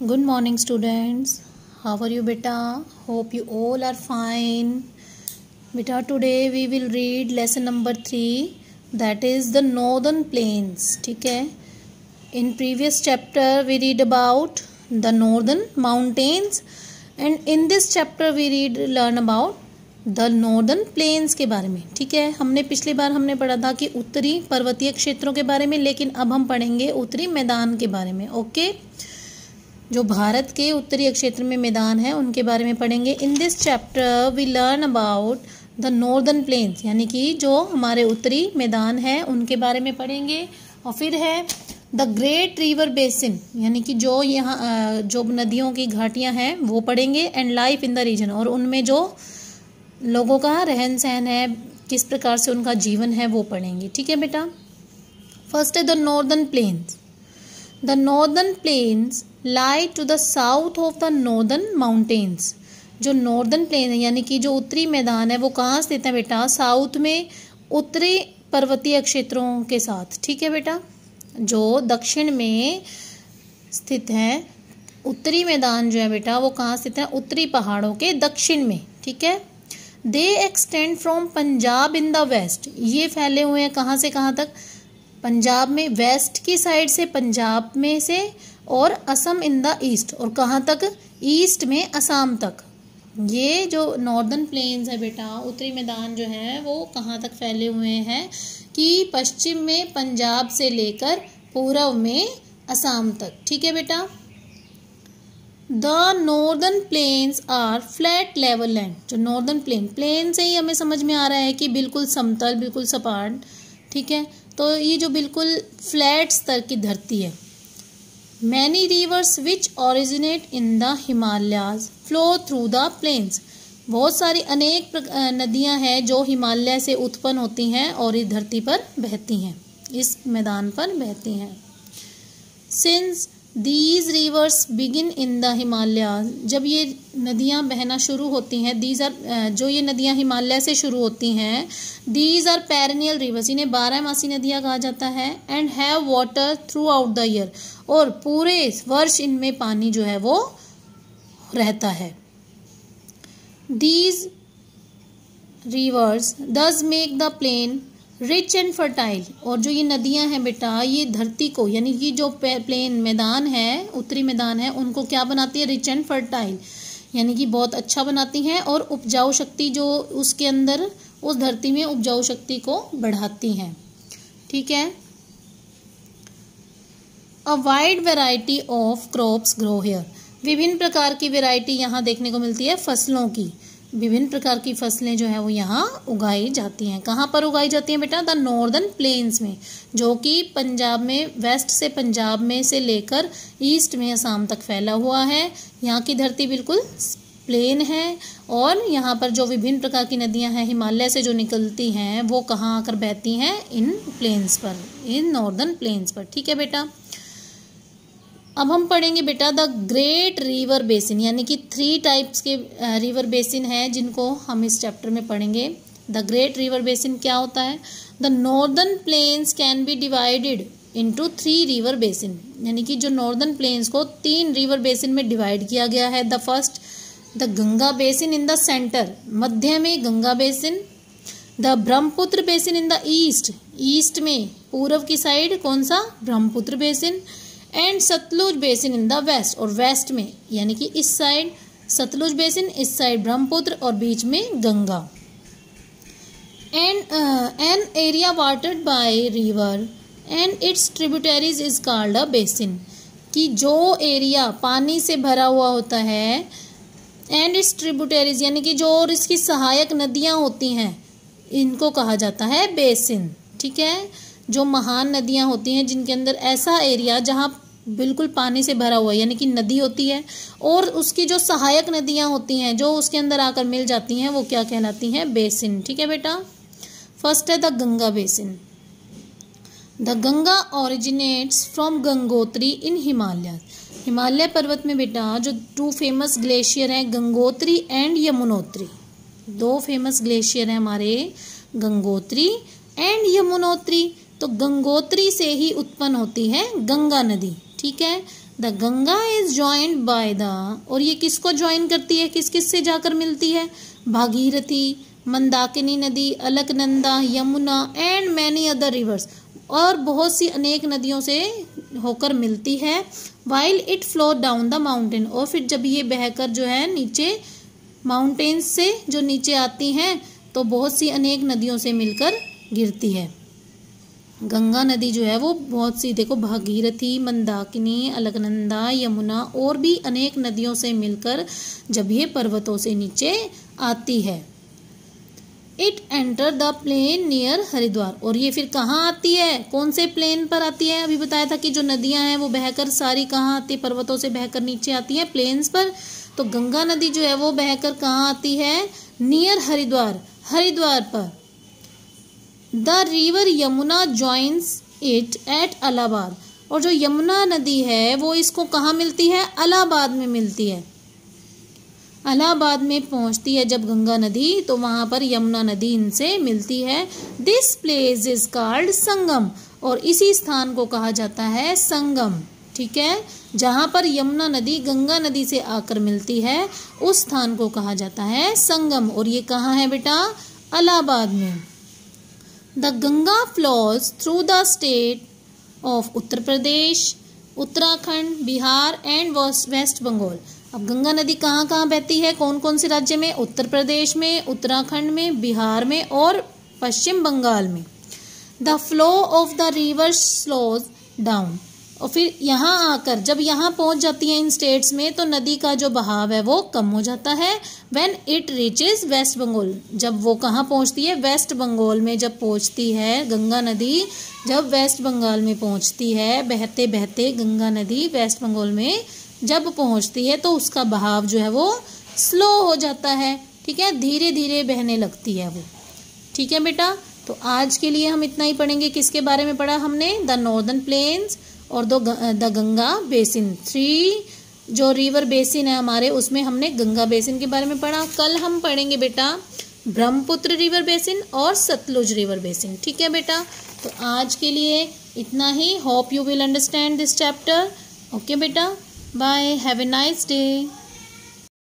Good morning, students. How are you, beta? Hope you all are fine. Beta, today we will read lesson number 3, that is the Northern Plains. ठीक है. In previous chapter we read about the Northern Mountains, and in this chapter we learn about the Northern Plains के बारे में. ठीक है. हमने पिछली बार पढ़ा था कि उत्तरी पर्वतीय क्षेत्रों के बारे में, लेकिन अब हम पढ़ेंगे उत्तरी मैदान के बारे में. ओके. जो भारत के उत्तरी क्षेत्र में मैदान है उनके बारे में पढ़ेंगे. In this chapter we learn about the northern plains, यानी कि जो हमारे उत्तरी मैदान है उनके बारे में पढ़ेंगे. और फिर है द ग्रेट रिवर बेसिन, यानी कि जो यहाँ जो नदियों की घाटियाँ हैं वो पढ़ेंगे. And life in the region, और उनमें जो लोगों का रहन सहन है, किस प्रकार से उनका जीवन है, वो पढ़ेंगे. ठीक है बेटा. फर्स्ट है the northern planes. The northern plains lie to the south of the northern mountains. जो नॉर्दर्न प्लेन है यानी कि जो उत्तरी मैदान है वो कहाँ स्थित है बेटा? साउथ में, उत्तरी पर्वतीय क्षेत्रों के साथ. ठीक है बेटा. जो दक्षिण में स्थित है उत्तरी मैदान जो है बेटा वो कहाँ स्थित है? उत्तरी पहाड़ों के दक्षिण में. ठीक है. They extend from Punjab in the west. ये फैले हुए हैं कहाँ से कहाँ तक? पंजाब में, वेस्ट की साइड से पंजाब में से, और असम इन द ईस्ट, और कहाँ तक? ईस्ट में असम तक. ये जो नॉर्दर्न प्लेन्स है बेटा, उत्तरी मैदान जो है वो कहाँ तक फैले हुए हैं कि पश्चिम में पंजाब से लेकर पूर्व में असम तक. ठीक है बेटा. The northern plains are flat level land. जो नॉर्दर्न प्लेन से ही हमें समझ में आ रहा है कि बिल्कुल समतल, बिल्कुल सपाट. ठीक है. तो ये जो बिल्कुल फ्लैट स्तर की धरती है. Many rivers which originate in the Himalayas flow through the plains. बहुत सारी अनेक नदियां हैं जो हिमालय से उत्पन्न होती हैं और इस धरती पर बहती हैं, इस मैदान पर बहती हैं. Since these rivers begin in the Himalayas, जब ये नदियाँ बहना शुरू होती हैं, दीज आर जो ये नदियाँ हिमालय से शुरू होती हैं, दीज आर पेरेनियल रिवर्स, इन्हें 12मासी नदियाँ कहा जाता है. And have water through out the year, और पूरे वर्ष इनमें पानी जो है वो रहता है. These rivers thus make the plain rich and fertile. और जो ये नदियां हैं बेटा, ये धरती को, यानी कि जो प्लेन मैदान है, उत्तरी मैदान है, उनको क्या बनाती है? रिच एंड फर्टाइल, यानी कि बहुत अच्छा बनाती हैं, और उपजाऊ शक्ति जो उसके अंदर, उस धरती में उपजाऊ शक्ति को बढ़ाती हैं. ठीक है. A wide variety of crops grow here. विभिन्न प्रकार की वेराइटी यहाँ देखने को मिलती है फसलों की. विभिन्न प्रकार की फसलें जो है वो यहाँ उगाई जाती हैं. कहाँ पर उगाई जाती हैं बेटा? द नॉर्दर्न प्लेन्स में, जो कि पंजाब में, वेस्ट से पंजाब में से लेकर ईस्ट में असम तक फैला हुआ है. यहाँ की धरती बिल्कुल प्लेन है, और यहाँ पर जो विभिन्न प्रकार की नदियाँ हैं हिमालय से जो निकलती हैं वो कहाँ आकर बहती हैं? इन प्लेन्स पर, इन नॉर्दर्न प्लेन्स पर. ठीक है बेटा. अब हम पढ़ेंगे बेटा द ग्रेट रिवर बेसिन, यानी कि 3 टाइप्स के रिवर बेसिन हैं जिनको हम इस चैप्टर में पढ़ेंगे. द ग्रेट रिवर बेसिन क्या होता है? The northern planes can be divided into 3 river basin, यानी कि जो नॉर्दर्न प्लेन्स को 3 रिवर बेसिन में डिवाइड किया गया है. The first the Ganga basin in the centre, मध्य में Ganga basin. The Brahmaputra basin in the east, east में पूर्व की साइड कौन सा? Brahmaputra basin. And Sutlej basin in the west, और वेस्ट में यानी कि इस साइड सतलुज बेसिन, इस साइड ब्रह्मपुत्र, और बीच में Ganga. And an area watered by river and its tributaries is called a basin. कि जो एरिया पानी से भरा हुआ होता है, एंड इट्स ट्रिब्यूटरीज यानी कि जो और इसकी सहायक नदियाँ होती हैं, इनको कहा जाता है बेसिन. ठीक है. जो महान नदियाँ होती हैं जिनके अंदर ऐसा एरिया जहाँ बिल्कुल पानी से भरा हुआ है, यानी कि नदी होती है, और उसकी जो सहायक नदियाँ होती हैं जो उसके अंदर आकर मिल जाती हैं, वो क्या कहलाती हैं? बेसिन. ठीक है बेटा. फर्स्ट है the Ganga basin. The Ganga originates from Gangotri in Himalaya. Himalaya पर्वत में बेटा जो 2 फेमस ग्लेशियर हैं, Gangotri and Yamunotri. 2 famous glacier हैं हमारे, गंगोत्री एंड यमुनोत्री. तो गंगोत्री से ही उत्पन्न होती है गंगा नदी. ठीक है. The Ganga is joined by the, और ये किसको ज्वाइन करती है, किस किस से जाकर मिलती है, भागीरथी, मंदाकिनी नदी, Alaknanda, Yamuna and many other rivers, और बहुत सी अनेक नदियों से होकर मिलती है। While it flow down the mountain, और फिर जब ये बहकर जो है नीचे माउंटेन्स से जो नीचे आती हैं तो बहुत सी अनेक नदियों से मिलकर गिरती है। गंगा नदी जो है वो बहुत सी, देखो भागीरथी, मंदाकिनी, अलकनंदा, यमुना और भी अनेक नदियों से मिलकर जब ये पर्वतों से नीचे आती है। It enter the plain near Haridwar, और ये फिर कहाँ आती है, कौन से प्लेन पर आती है, अभी बताया था कि जो नदियां हैं वो बहकर सारी कहाँ आती है, पर्वतों से बहकर नीचे आती है प्लेन्स पर। तो गंगा नदी जो है वो बहकर कहाँ आती है, नियर हरिद्वार, हरिद्वार पर। The river Yamuna joins it at Allahabad, और जो यमुना नदी है वो इसको कहाँ मिलती है, इलाहाबाद में मिलती है। इलाहाबाद में पहुंचती है जब गंगा नदी तो वहां पर यमुना नदी इनसे मिलती है। दिस प्लेस इज कॉल्ड संगम, और इसी स्थान को कहा जाता है संगम। ठीक है, जहां पर यमुना नदी गंगा नदी से आकर मिलती है उस स्थान को कहा जाता है संगम, और ये कहाँ है बेटा, इलाहाबाद में। The Ganga flows through the state of Uttar Pradesh, Uttarakhand, Bihar and West Bengal. अब गंगा नदी कहाँ कहाँ बहती है, कौन कौन से राज्य में, उत्तर प्रदेश में, उत्तराखंड में, बिहार में और पश्चिम बंगाल में। The flow of the river slows down, और फिर यहाँ आकर जब यहाँ पहुँच जाती है इन स्टेट्स में तो नदी का जो बहाव है वो कम हो जाता है। When it reaches West Bengal, जब वो कहाँ पहुँचती है, वेस्ट बंगाल में जब पहुँचती है गंगा नदी, जब वेस्ट बंगाल में पहुँचती है, बहते बहते गंगा नदी वेस्ट बंगाल में जब पहुँचती है तो उसका बहाव जो है वो स्लो हो जाता है। ठीक है, धीरे धीरे बहने लगती है वो। ठीक है बेटा, तो आज के लिए हम इतना ही पढ़ेंगे। किसके बारे में पढ़ा हमने, द नॉर्दर्न प्लेन्स और द गंगा बेसिन। 3 जो रिवर बेसिन है हमारे उसमें हमने गंगा बेसिन के बारे में पढ़ा। कल हम पढ़ेंगे बेटा ब्रह्मपुत्र रिवर बेसिन और सतलुज रिवर बेसिन। ठीक है बेटा, तो आज के लिए इतना ही। Hope you will understand this chapter. Okay बेटा, bye, have a nice day.